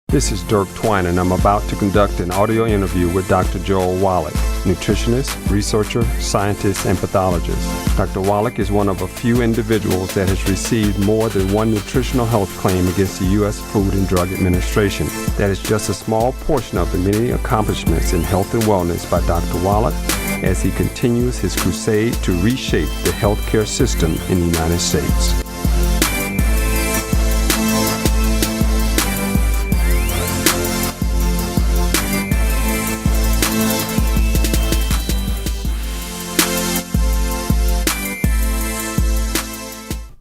This is Dirk Twine, and I'm about to conduct an audio interview with Dr. Joel Wallach, nutritionist, researcher, scientist, and pathologist. Dr. Wallach is one of a few individuals that has received more than one nutritional health claim against the U.S. Food and Drug Administration. That is just a small portion of the many accomplishments in health and wellness by Dr. Wallach as he continues his crusade to reshape the healthcare system in the United States.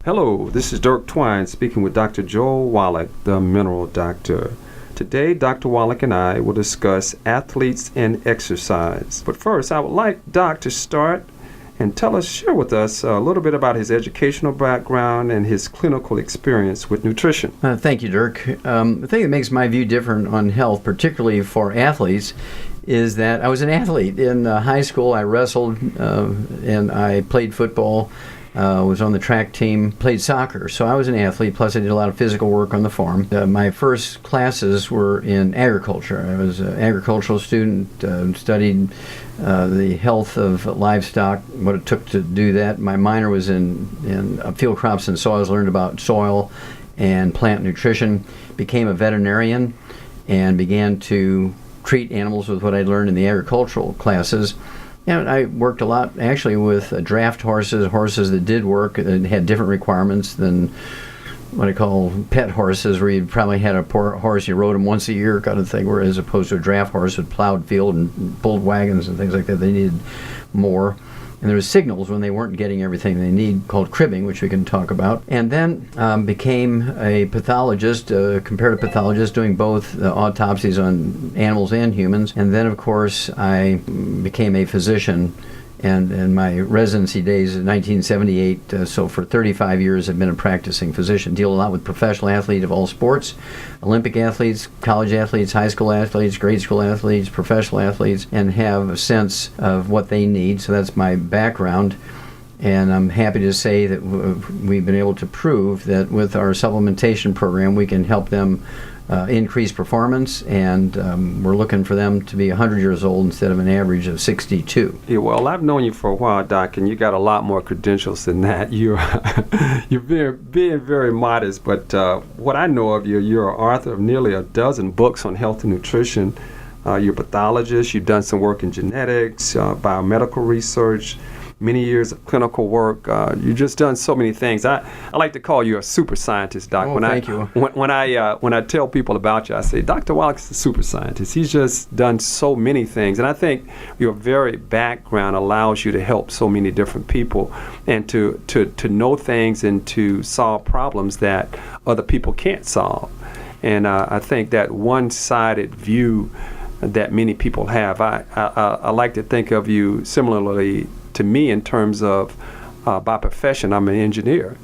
Hello, this is Dirk Twine speaking with Dr. Joel Wallach, the mineral doctor. Today, Dr. Wallach and I will discuss athletes and exercise. But first, I would like Doc to start and share with us a little bit about his educational background and his clinical experience with nutrition. Thank you, Dirk. The thing that makes my view different on health, particularly for athletes, is that I was an athlete. In high school, I wrestled and I played football. Was on the track team, played soccer, so I was an athlete, plus I did a lot of physical work on the farm. My first classes were in agriculture. I was an agricultural student, studied the health of livestock, what it took to do that. My minor was in field crops and soils, learned about soil and plant nutrition, became a veterinarian, and began to treat animals with what I'd learned in the agricultural classes. And I worked a lot, actually, with draft horses that did work and had different requirements than what I call pet horses, where you probably had a poor horse, you rode them once a year kind of thing, whereas opposed to a draft horse with plowed field and pulled wagons and things like that, they needed more. And there was signals when they weren't getting everything they need, called cribbing, which we can talk about. And then became a pathologist, a comparative pathologist, doing both autopsies on animals and humans. And then, of course, I became a physician. And in my residency days in 1978, so for 35 years I've been a practicing physician. Deal a lot with professional athletes of all sports, Olympic athletes, college athletes, high school athletes, grade school athletes, professional athletes, and have a sense of what they need. So that's my background. And I'm happy to say that we've been able to prove that with our supplementation program we can help them increase performance, and we're looking for them to be 100 years old instead of an average of 62. Yeah, well, I've known you for a while, Doc, and you got a lot more credentials than that. You're being very modest, but what I know of you, you're an author of nearly a dozen books on health and nutrition. You're a pathologist. You've done some work in genetics, biomedical research, many years of clinical work. You've just done so many things. I like to call you a super scientist, Doc. Thank you. When I tell people about you, I say Dr. Wallach's a super scientist. He's just done so many things, and I think your very background allows you to help so many different people, and to know things and to solve problems that other people can't solve. And I think that one-sided view that many people have, I like to think of you similarly to me in terms of by profession. I'm an engineer,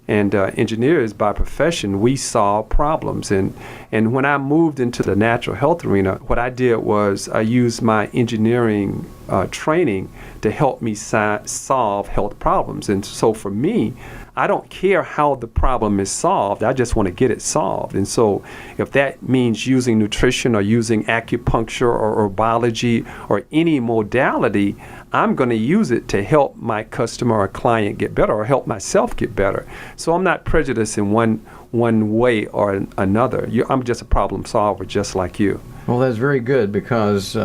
and engineers by profession, we solve problems. And when I moved into the natural health arena, what I did was I used my engineering training to help me solve health problems. And so for me, I don't care how the problem is solved. I just want to get it solved. And so if that means using nutrition or using acupuncture or biology or any modality, I'm going to use it to help my customer or client get better or help myself get better. So I'm not prejudiced in one way or another. I'm just a problem solver just like you. Well, that's very good, because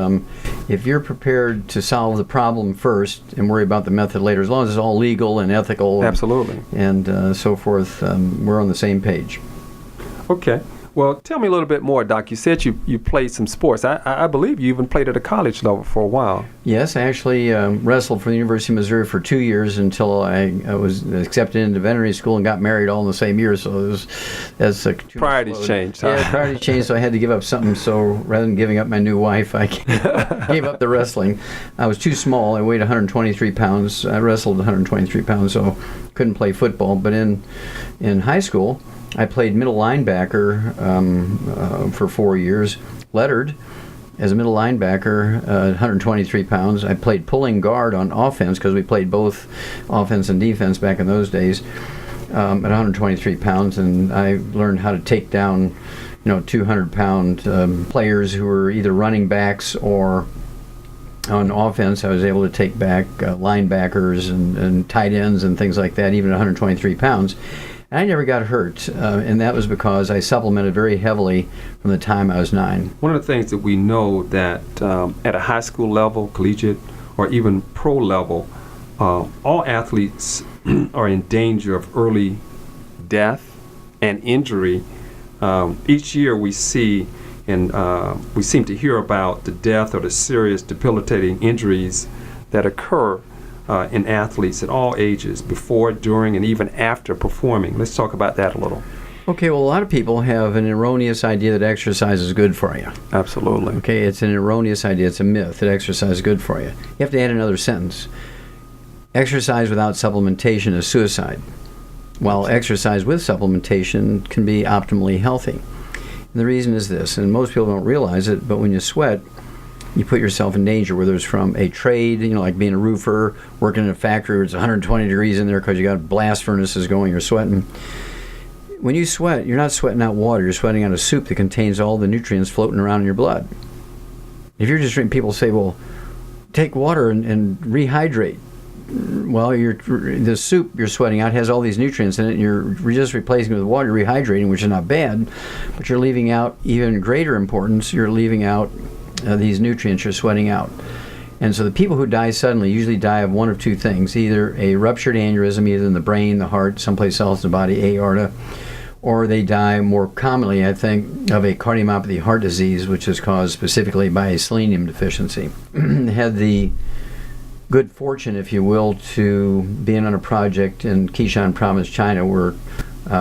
if you're prepared to solve the problem first and worry about the method later, as long as it's all legal and ethical, absolutely, and so forth, we're on the same page. Okay. Well, tell me a little bit more, Doc. You said you played some sports. I believe you even played at a college level for a while. Yes, I actually wrestled for the University of Missouri for 2 years until I was accepted into veterinary school and got married all in the same year. So that's priorities changed. Yeah, priorities changed, so I had to give up something. So rather than giving up my new wife, I gave up the wrestling. I was too small. I weighed 123 pounds. I wrestled 123 pounds, so couldn't play football. But in high school, I played middle linebacker for 4 years, lettered as a middle linebacker, 123 pounds. I played pulling guard on offense because we played both offense and defense back in those days at 123 pounds, and I learned how to take down 200-pound players who were either running backs or on offense. I was able to take back linebackers and tight ends and things like that, even at 123 pounds. And I never got hurt, and that was because I supplemented very heavily from the time I was 9. One of the things that we know that at a high school level, collegiate, or even pro level, all athletes are in danger of early death and injury. Each year we see and we seem to hear about the death or the serious debilitating injuries that occur in athletes at all ages, before, during, and even after performing. Let's talk about that a little. Okay, well, a lot of people have an erroneous idea that exercise is good for you. Absolutely. Okay, it's an erroneous idea. It's a myth that exercise is good for you. You have to add another sentence. Exercise without supplementation is suicide, while exercise with supplementation can be optimally healthy. And the reason is this, and most people don't realize it, but when you sweat, you put yourself in danger, whether it's from a trade, like being a roofer, working in a factory where it's 120 degrees in there because you got blast furnaces going, you're sweating. When you sweat, you're not sweating out water, you're sweating out a soup that contains all the nutrients floating around in your blood. If you're just drinking, people say, well, take water and rehydrate. Well, the soup you're sweating out has all these nutrients in it, and you're just replacing it with water, rehydrating, which is not bad, but you're leaving out even greater importance. You're leaving out these nutrients you're sweating out. And so the people who die suddenly usually die of one of two things, either a ruptured aneurysm, either in the brain, the heart, someplace else in the body, aorta, or they die more commonly, I think, of a cardiomyopathy heart disease, which is caused specifically by a selenium deficiency. Had the good fortune, if you will, to being on a project in Qishan Province, China, where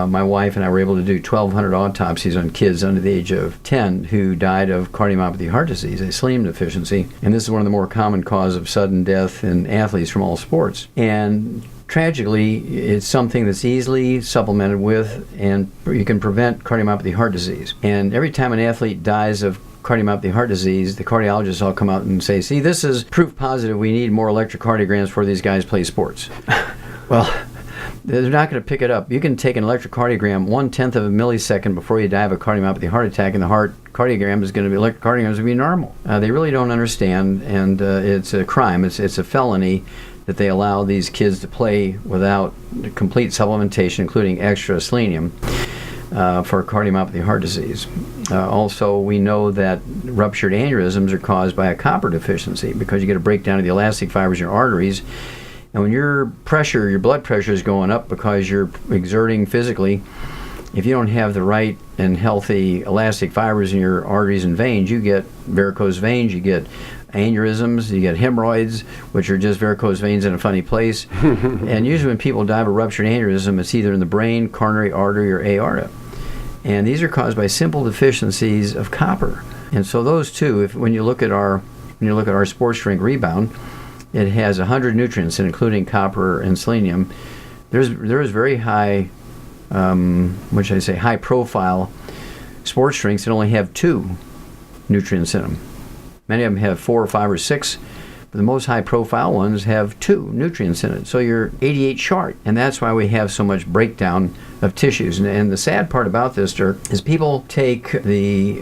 my wife and I were able to do 1,200 autopsies on kids under the age of 10 who died of cardiomyopathy heart disease, a selenium deficiency. And this is one of the more common causes of sudden death in athletes from all sports. And tragically, it's something that's easily supplemented with, and you can prevent cardiomyopathy heart disease. And every time an athlete dies of cardiomyopathy heart disease, the cardiologists all come out and say, see, this is proof positive we need more electrocardiograms before these guys play sports. Well, they're not going to pick it up. You can take an electrocardiogram 1/10 of a millisecond before you die of a cardiomyopathy heart attack, and the electrocardiogram is going to be normal. They really don't understand, and it's a crime. It's a felony that they allow these kids to play without complete supplementation, including extra selenium, for cardiomyopathy heart disease. Also, we know that ruptured aneurysms are caused by a copper deficiency because you get a breakdown of the elastic fibers in your arteries. And when your blood pressure is going up because you're exerting physically, if you don't have the right and healthy elastic fibers in your arteries and veins, you get varicose veins, you get aneurysms, you get hemorrhoids, which are just varicose veins in a funny place. And usually when people die of a ruptured aneurysm, it's either in the brain, coronary artery, or aorta. And these are caused by simple deficiencies of copper. And so those two, when you look at our sports drink Rebound, it has 100 nutrients, including copper and selenium. There is very high, high profile sports drinks that only have 2 nutrients in them. Many of them have 4 or 5 or 6, but the most high profile ones have 2 nutrients in it. So you're 88 short, and that's why we have so much breakdown of tissues. And the sad part about this, Dirk, is people take the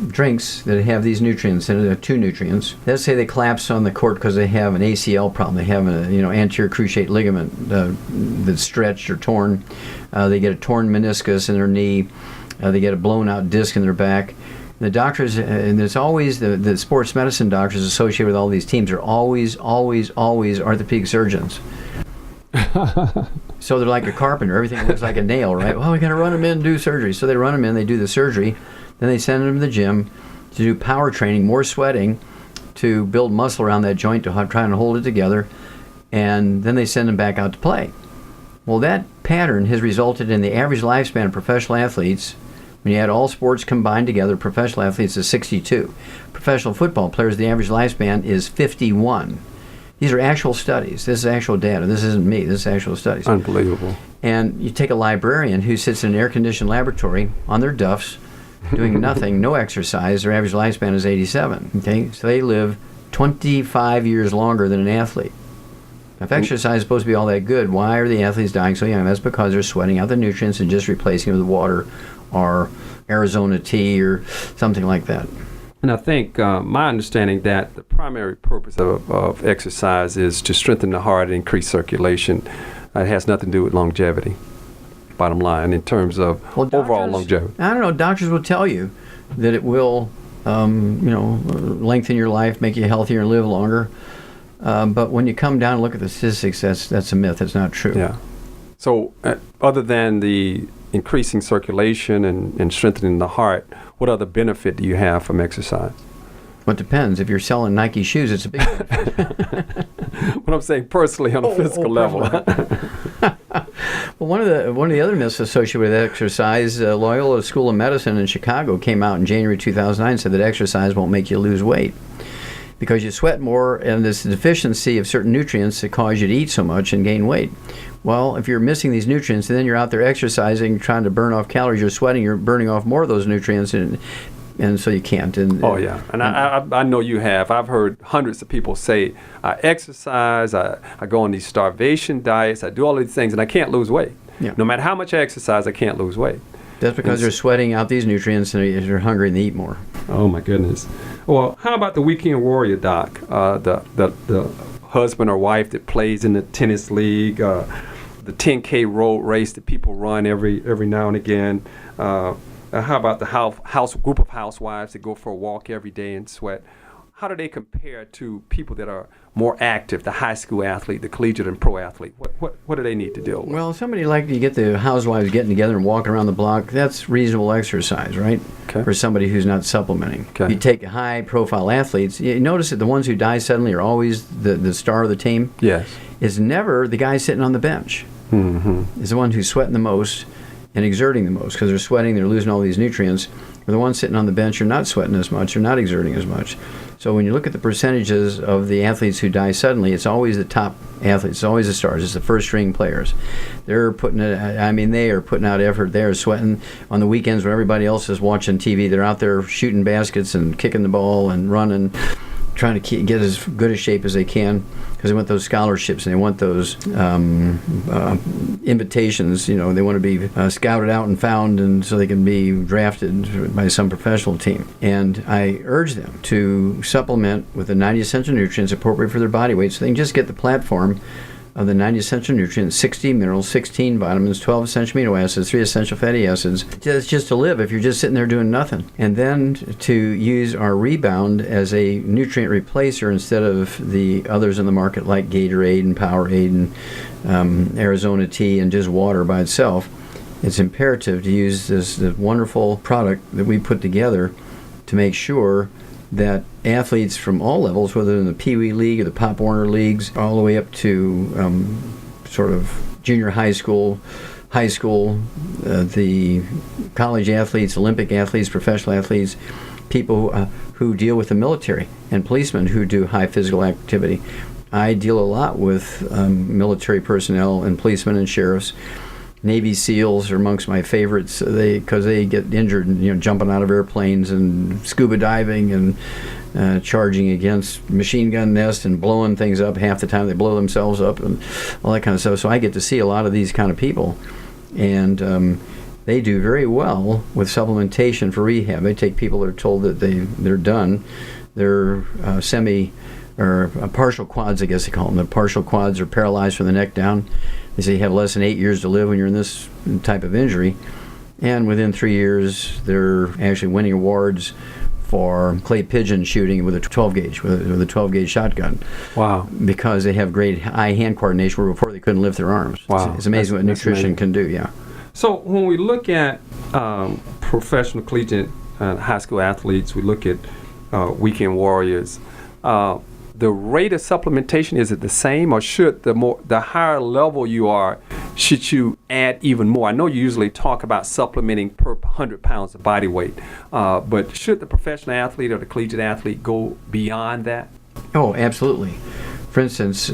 drinks that have these nutrients in it, 2 nutrients. Let's say they collapse on the court because they have an ACL problem. They have an anterior cruciate ligament that's stretched or torn. They get a torn meniscus in their knee. They get a blown out disc in their back. The doctors, and there's always the sports medicine doctors associated with all these teams are always orthopedic surgeons. So they're like a carpenter. Everything looks like a nail, right? Well, we got to run them in and do surgery. So they run them in, they do the surgery, then they send them to the gym to do power training, more sweating, to build muscle around that joint to try and hold it together, and then they send them back out to play. Well, that pattern has resulted in the average lifespan of professional athletes. When you add all sports combined together, professional athletes is 62. Professional football players, the average lifespan is 51. These are actual studies. This is actual data. This isn't me. This is actual studies. Unbelievable. And you take a librarian who sits in an air-conditioned laboratory on their duffs, doing nothing, no exercise. Their average lifespan is 87. Okay, so they live 25 years longer than an athlete. If exercise is supposed to be all that good, why are the athletes dying so young? That's because they're sweating out the nutrients and just replacing it with water or Arizona tea or something like that. And I think my understanding that the primary purpose of exercise is to strengthen the heart and increase circulation. It has nothing to do with longevity, bottom line, in terms of overall longevity. I don't know. Doctors will tell you that it will, lengthen your life, make you healthier, and live longer. But when you come down and look at the statistics, that's a myth. That's not true. Yeah. So other than the increasing circulation and strengthening the heart, what other benefit do you have from exercise? Well, it depends. If you're selling Nike shoes, it's a big benefit. What I'm saying personally on a physical level. Well, one of the other myths associated with exercise, Loyola School of Medicine in Chicago came out in January 2009 and said that exercise won't make you lose weight because you sweat more and there's a deficiency of certain nutrients that cause you to eat so much and gain weight. Well, if you're missing these nutrients and then you're out there exercising, trying to burn off calories, you're sweating, you're burning off more of those nutrients, and so you can't. And I know you have. I've heard hundreds of people say, I exercise, I go on these starvation diets, I do all these things, and I can't lose weight. Yeah. No matter how much I exercise, I can't lose weight. That's because they're sweating out these nutrients and they're hungry and they eat more. Oh, my goodness. Well, how about the weekend warrior, Doc? The husband or wife that plays in the tennis league, the 10K road race that people run every now and again. How about the group of housewives that go for a walk every day and sweat? How do they compare to people that are more active, the high school athlete, the collegiate and pro athlete? What do they need to deal with? Well, somebody like you get the housewives getting together and walking around the block, that's reasonable exercise, right? Okay. For somebody who's not supplementing. Okay. You take high-profile athletes, you notice that the ones who die suddenly are always the star of the team. Yes. It's never the guy sitting on the bench. Mm-hmm. It's the one who's sweating the most and exerting the most because they're sweating, they're losing all these nutrients. Or the ones sitting on the bench are not sweating as much, they're not exerting as much. So when you look at the percentages of the athletes who die suddenly, it's always the top athletes, it's always the stars, it's the first-string players. They are putting out effort, they're sweating. On the weekends when everybody else is watching TV, they're out there shooting baskets and kicking the ball and running, trying to get as good a shape as they can because they want those scholarships and they want those invitations. You know, they want to be scouted out and found, and so they can be drafted by some professional team. And I urge them to supplement with the 90 essential nutrients appropriate for their body weight, so they can just get the platform of the 90 essential nutrients, 60 minerals, 16 vitamins, 12 essential amino acids, 3 essential fatty acids. It's just to live if you're just sitting there doing nothing. And then to use our Rebound as a nutrient replacer instead of the others in the market like Gatorade and Powerade and Arizona tea and just water by itself. It's imperative to use this wonderful product that we put together to make sure that athletes from all levels, whether in the Pee Wee League or the Pop Warner Leagues, all the way up to sort of junior high school, the college athletes, Olympic athletes, professional athletes, people who deal with the military, and policemen who do high physical activity. I deal a lot with military personnel and policemen and sheriffs. Navy SEALs are amongst my favorites because they get injured, jumping out of airplanes and scuba diving and charging against machine gun nests and blowing things up. Half the time they blow themselves up and all that kind of stuff. So I get to see a lot of these kind of people, and they do very well with supplementation for rehab. They take people that are told that they're done. They're partial quads, I guess they call them. The partial quads are paralyzed from the neck down. They say you have less than 8 years to live when you're in this type of injury. And within 3 years, they're actually winning awards for clay pigeon shooting with a 12-gauge, with a 12-gauge shotgun. Wow. Because they have great eye-hand coordination where before they couldn't lift their arms. Wow. It's amazing what nutrition can do, yeah. So when we look at professional, collegiate, high school athletes, we look at weekend warriors, the rate of supplementation, is it the same, or should the higher level you are, should you add even more? I know you usually talk about supplementing per 100 pounds of body weight, but should the professional athlete or the collegiate athlete go beyond that? Oh, absolutely. For instance,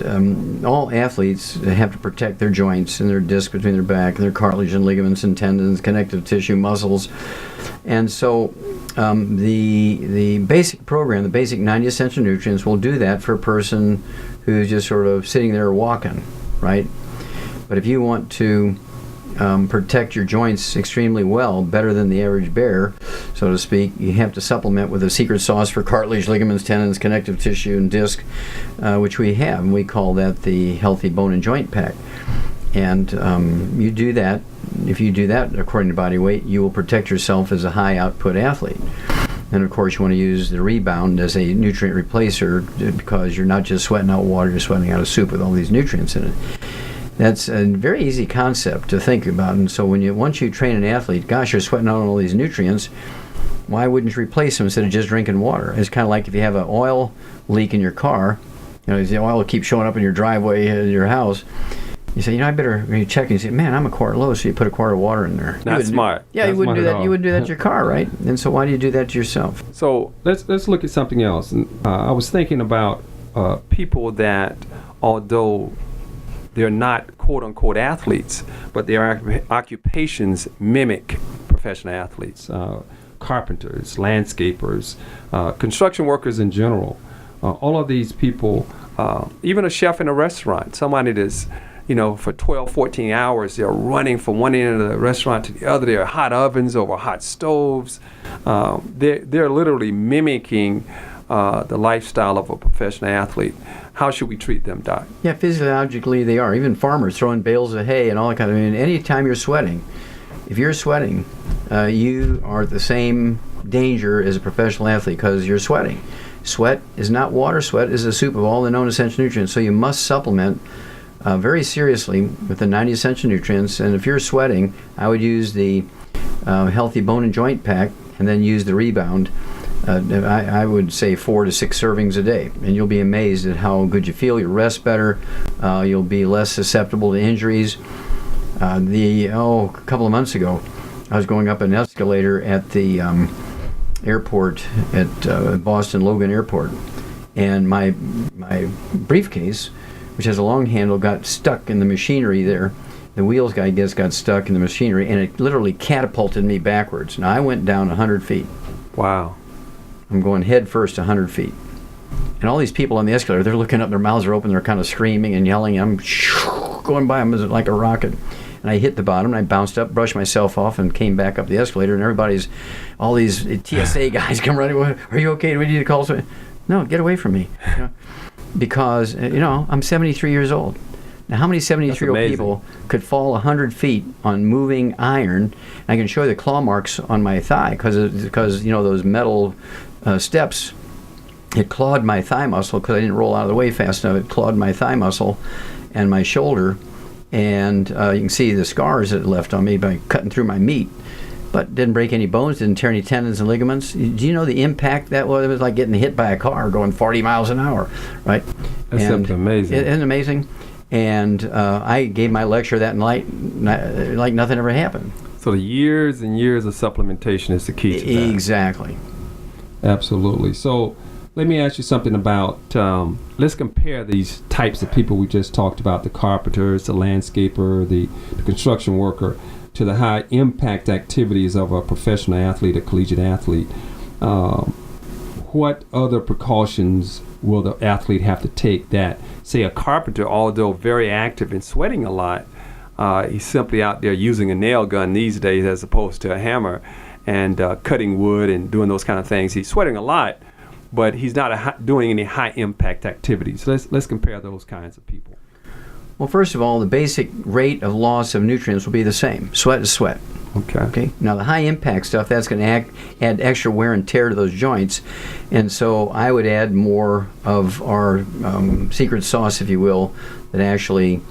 all athletes have to protect their joints and their disc between their back, and their cartilage and ligaments and tendons, connective tissue, muscles. And so the basic program, the basic 90 essential nutrients, will do that for a person who's just sort of sitting there walking, right? But if you want to protect your joints extremely well, better than the average bear, so to speak. You have to supplement with a secret sauce for cartilage, ligaments, tendons, connective tissue, and disc, which we have, and we call that the Healthy Bone and Joint Pack. And you do that. If you do that according to body weight, you will protect yourself as a high output athlete. And of course, you want to use the Rebound as a nutrient replacer, because you're not just sweating out water, you're sweating out a soup with all these nutrients in it. That's a very easy concept to think about. And so once you train an athlete, gosh, you're sweating out all these nutrients, why wouldn't you replace them instead of just drinking water? It's kind of like if you have an oil leak in your car, the oil will keep showing up in your driveway in your house. You say, I better check. And you say, man, I'm a quart low, so you put a quart of water in there. Not smart. Yeah, you wouldn't do that. You wouldn't do that to your car, right? And so why do you do that to yourself? So let's look at something else. And I was thinking about people that, although they're not quote-unquote athletes, but their occupations mimic professional athletes. Carpenters, landscapers, construction workers in general. All of these people, even a chef in a restaurant, somebody that's, for 12, 14 hours, they're running from one end of the restaurant to the other. There are hot ovens over hot stoves. They're literally mimicking the lifestyle of a professional athlete. How should we treat them, Doc? Yeah, physiologically they are. Even farmers throwing bales of hay and all that kind of thing. Anytime you're sweating, if you're sweating, you are at the same danger as a professional athlete because you're sweating. Sweat is not water. Sweat is a soup of all the known essential nutrients. So you must supplement very seriously with the 90 essential nutrients. And if you're sweating, I would use the Healthy Bone and Joint Pack and then use the Rebound. I would say 4 to 6 servings a day, and you'll be amazed at how good you feel. You'll rest better. You'll be less susceptible to injuries. A couple of months ago, I was going up an escalator at the airport at Boston Logan Airport, and my briefcase, which has a long handle, got stuck in the machinery there. The wheels, I guess, got stuck in the machinery, and it literally catapulted me backwards. Now, I went down 100 feet. Wow. I'm going head first 100 feet. And all these people on the escalator, they're looking up, their mouths are open, they're kind of screaming and yelling. I'm going by them like a rocket. And I hit the bottom, and I bounced up, brushed myself off, and came back up the escalator. And all these TSA guys come running. Are you okay? Do we need to call someone? No, get away from me. Because, I'm 73 years old. Now, how many 73-year-old people could fall 100 feet on moving iron? I can show you the claw marks on my thigh because those metal steps, it clawed my thigh muscle because I didn't roll out of the way fast enough. It clawed my thigh muscle and my shoulder, and you can see the scars that it left on me by cutting through my meat. But didn't break any bones, didn't tear any tendons and ligaments. Do you know the impact that was? It was like getting hit by a car going 40 miles an hour, right? That's something amazing. Isn't it amazing? And I gave my lecture that night like nothing ever happened. So the years and years of supplementation is the key to that. Exactly. Absolutely. So let me ask you something about, let's compare these types of people we just talked about, the carpenters, the landscaper, the construction worker, to the high impact activities of a professional athlete, a collegiate athlete. What other precautions will the athlete have to take that, say, a carpenter, although very active and sweating a lot, he's simply out there using a nail gun these days as opposed to a hammer and cutting wood and doing those kind of things. He's sweating a lot, but he's not doing any high impact activities. So let's compare those kinds of people. Well, first of all, the basic rate of loss of nutrients will be the same. Sweat is sweat. Okay. Now, the high impact stuff, that's going to add extra wear and tear to those joints. And so I would add more of our secret sauce, if you will, that actually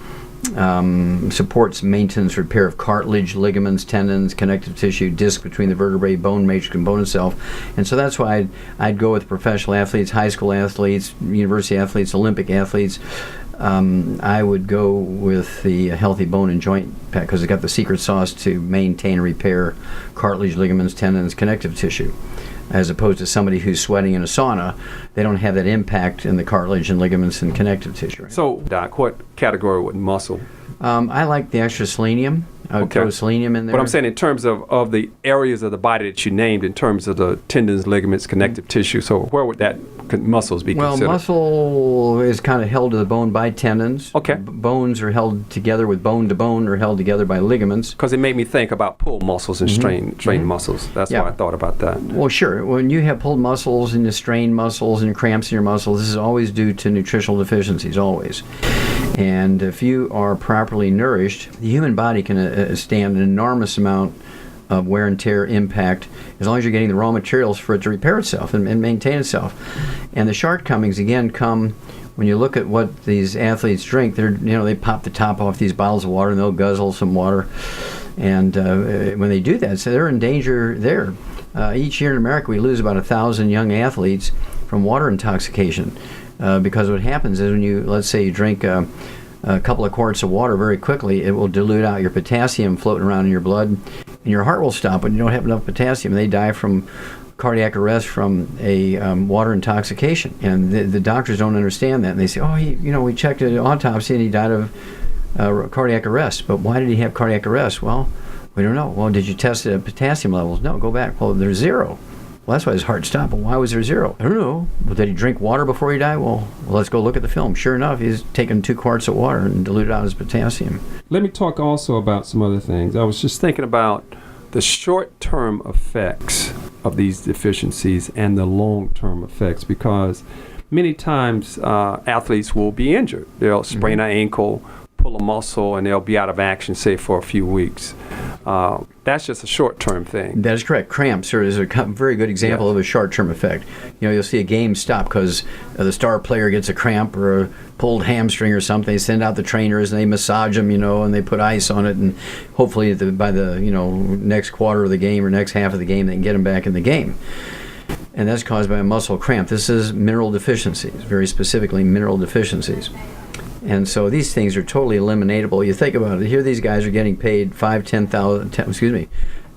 supports maintenance, repair of cartilage, ligaments, tendons, connective tissue, disc between the vertebrae, bone matrix, and bone itself. And so that's why I'd go with professional athletes, high school athletes, university athletes, Olympic athletes. I would go with the Healthy Bone and Joint Pack because it's got the secret sauce to maintain and repair cartilage, ligaments, tendons, connective tissue. As opposed to somebody who's sweating in a sauna, they don't have that impact in the cartilage and ligaments and connective tissue. Right? So, Doc, what category would muscle? I like the extra selenium. I would throw selenium in there. But I'm saying in terms of the areas of the body that you named, in terms of the tendons, ligaments, connective tissue, so where would that muscles be Well, considered? muscle is kind of held to the bone by tendons. Okay. Bones are held together with bone to bone, or held together by ligaments. Because it made me think about pull muscles and strain muscles. That's Yeah. why I thought about that. Well, sure. When you have pulled muscles and you strained muscles and cramps in your muscles, this is always due to nutritional deficiencies, always. And if you are properly nourished, the human body can stand an enormous amount of wear and tear impact as long as you're getting the raw materials for it to repair itself and maintain itself. And the shortcomings, again, come when you look at what these athletes drink. They pop the top off these bottles of water and they'll guzzle some water. And when they do that, so they're in danger there. Each year in America, we lose about 1,000 young athletes from water intoxication. Because what happens is when you, let's say you drink a couple of quarts of water very quickly, it will dilute out your potassium floating around in your blood, and your heart will stop when you don't have enough potassium. They die from cardiac arrest from a water intoxication. And the doctors don't understand that. And they say, we checked an autopsy and he died of cardiac arrest. But why did he have cardiac arrest? Well, we don't know. Well, did you test the potassium levels? No, go back. Well, there's zero. Well, that's why his heart stopped. But why was there zero? I don't know. Well, did he drink water before he died? Well, let's go look at the film. Sure enough, he's taken 2 quarts of water and diluted out his potassium. Let me talk also about some other things. I was just thinking about the short-term effects of these deficiencies and the long-term effects, because many times athletes will be injured. They'll sprain an ankle, pull a muscle, and they'll be out of action, say, for a few weeks. That's just a short-term thing. That is correct. Cramps is a very good example of a short-term effect. You'll see a game stop because the star player gets a cramp or a pulled hamstring or something. They send out the trainers and they massage them, and they put ice on it, and hopefully by the next quarter of the game or next half of the game, they can get them back in the game. And that's caused by a muscle cramp. This is mineral deficiencies, very specifically mineral deficiencies. And so these things are totally eliminatable. You think about it. Here these guys are getting paid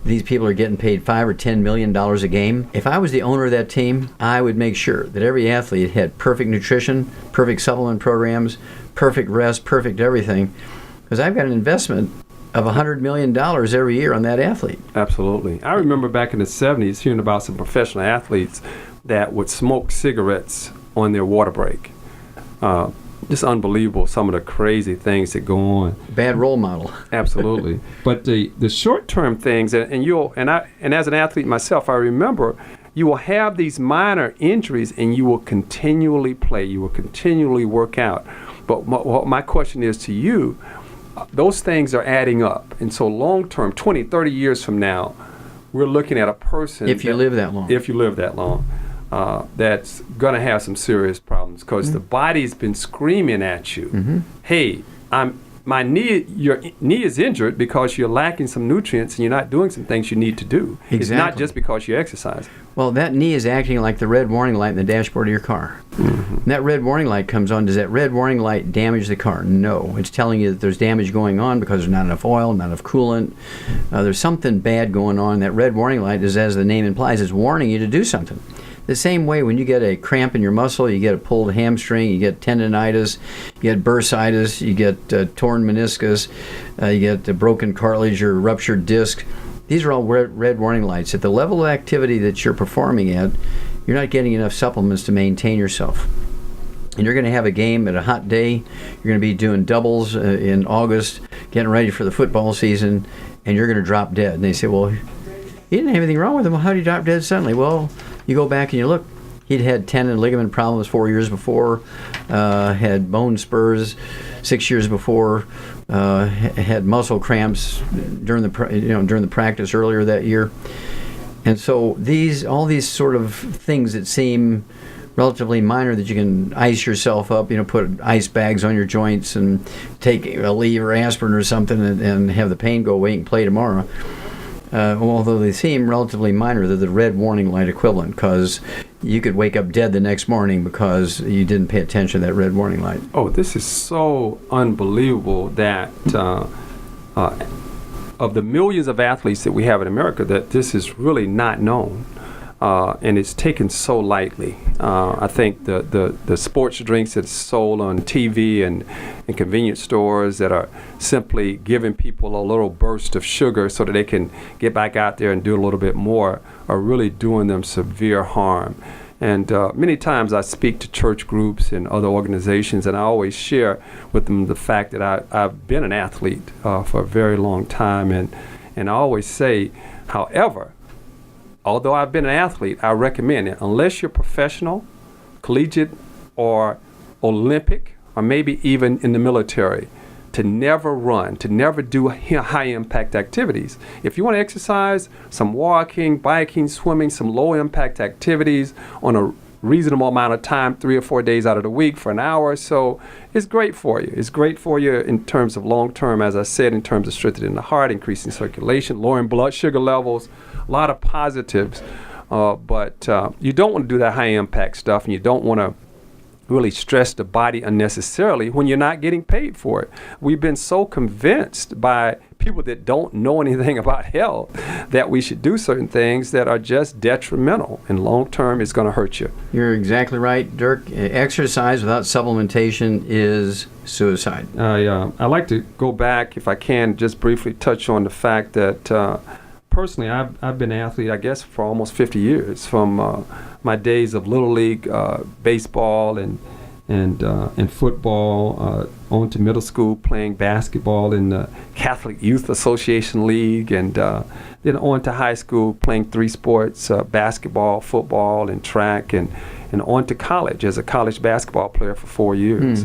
these people are getting paid $5 or $10 million a game. If I was the owner of that team, I would make sure that every athlete had perfect nutrition, perfect supplement programs, perfect rest, perfect everything. Because I've got an investment of $100 million every year on that athlete. Absolutely. I remember back in the 70s hearing about some professional athletes that would smoke cigarettes on their water break. Just unbelievable, some of the crazy things that go on. Bad role model. Absolutely. But the short-term things, and as an athlete myself, I remember you will have these minor injuries and you will continually play, you will continually work out. But my question is to you, those things are adding up. And so long-term, 20, 30 years from now, we're looking at a person. If you live that long. If you live that long. That's going to have some serious problems because the body's been screaming at you, hey, your knee is injured because you're lacking some nutrients and you're not doing some things you need to do. Exactly. It's not just because you exercise. Well, that knee is acting like the red warning light in the dashboard of your car. And that red warning light comes on. Does that red warning light damage the car? No. It's telling you that there's damage going on because there's not enough oil, not enough coolant. There's something bad going on. That red warning light is, as the name implies, is warning you to do something. The same way when you get a cramp in your muscle, you get a pulled hamstring, you get tendonitis, you get bursitis, you get torn meniscus, you get a broken cartilage or ruptured disc. These are all red warning lights. At the level of activity that you're performing at, you're not getting enough supplements to maintain yourself. And you're going to have a game at a hot day. You're going to be doing doubles in August, getting ready for the football season, and you're going to drop dead. And they say, well, he didn't have anything wrong with him. Well, how did he drop dead suddenly? Well, you go back and you look. He'd had tendon and ligament problems 4 years before, had bone spurs 6 years before, had muscle cramps during the practice earlier that year. And so all these sort of things that seem relatively minor that you can ice yourself up, put ice bags on your joints and take a Aleve or aspirin or something and have the pain go away and play tomorrow. Although they seem relatively minor, they're the red warning light equivalent because you could wake up dead the next morning because you didn't pay attention to that red warning light. Oh, this is so unbelievable that of the millions of athletes that we have in America, that this is really not known. And it's taken so lightly. I think the sports drinks that's sold on TV and in convenience stores that are simply giving people a little burst of sugar so that they can get back out there and do a little bit more are really doing them severe harm. And many times I speak to church groups and other organizations, and I always share with them the fact that I've been an athlete for a very long time. And I always say, however, although I've been an athlete, I recommend it, unless you're professional, collegiate, or Olympic, or maybe even in the military, to never run, to never do high-impact activities. If you want to exercise, some walking, biking, swimming, some low-impact activities on a reasonable amount of time, 3 or 4 days out of the week for an hour or so, it's great for you. It's great for you in terms of long-term, as I said, in terms of strengthening the heart, increasing circulation, lowering blood sugar levels, a lot of positives. But you don't want to do that high-impact stuff, and you don't want to really stress the body unnecessarily when you're not getting paid for it. We've been so convinced by people that don't know anything about health that we should do certain things that are just detrimental. And long term, it's going to hurt you. You're exactly right, Dirk. Exercise without supplementation is suicide. I like to go back, if I can, just briefly touch on the fact that personally, I've been an athlete, I guess, for almost 50 years, from my days of Little League baseball and football, on to middle school playing basketball in the Catholic Youth Association League, and then on to high school playing 3 sports, basketball, football, and track, and on to college as a college basketball player for 4 years.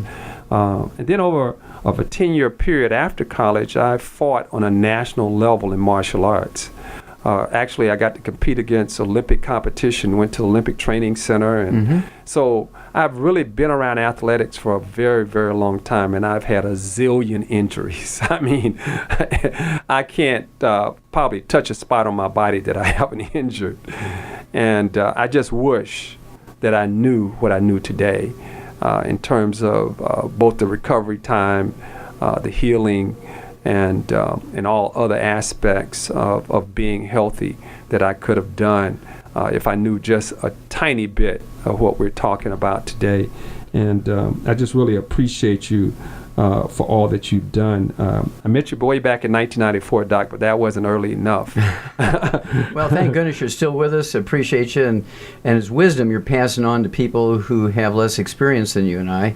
And then over a 10-year period after college, I fought on a national level in martial arts. Actually, I got to compete against Olympic competition, went to the Olympic Training Center. And so I've really been around athletics for a very, very long time, and I've had a zillion injuries. I mean, I can't probably touch a spot on my body that I haven't injured. And I just wish that I knew what I knew today in terms of both the recovery time, the healing, and all other aspects of being healthy that I could have done if I knew just a tiny bit of what we're talking about today. And I just really appreciate you for all that you've done. I met you way back in 1994, Doc, but that wasn't early enough. Well, thank goodness you're still with us. Appreciate you. And it's wisdom you're passing on to people who have less experience than you and I.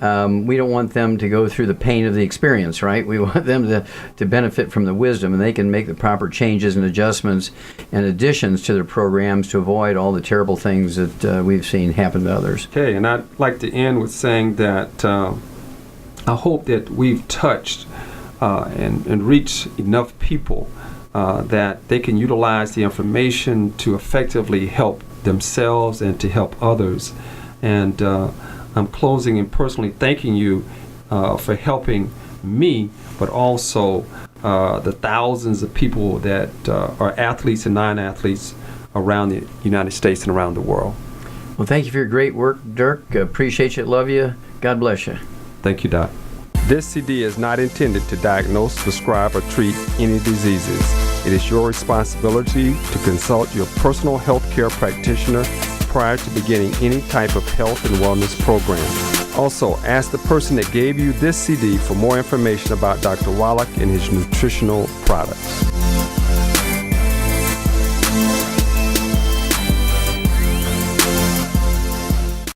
We don't want them to go through the pain of the experience, right? We want them to benefit from the wisdom, and they can make the proper changes and adjustments and additions to their programs to avoid all the terrible things that we've seen happen to others. Okay, and I'd like to end with saying that I hope that we've touched and reached enough people that they can utilize the information to effectively help themselves and to help others. And I'm closing and personally thanking you for helping me, but also the thousands of people that are athletes and non-athletes around the United States and around the world. Well, thank you for your great work, Dirk. Appreciate you. Love you. God bless you. Thank you, Doc. This CD is not intended to diagnose, prescribe, or treat any diseases. It is your responsibility to consult your personal health care practitioner prior to beginning any type of health and wellness program. Also, ask the person that gave you this CD for more information about Dr. Wallach and his nutritional products.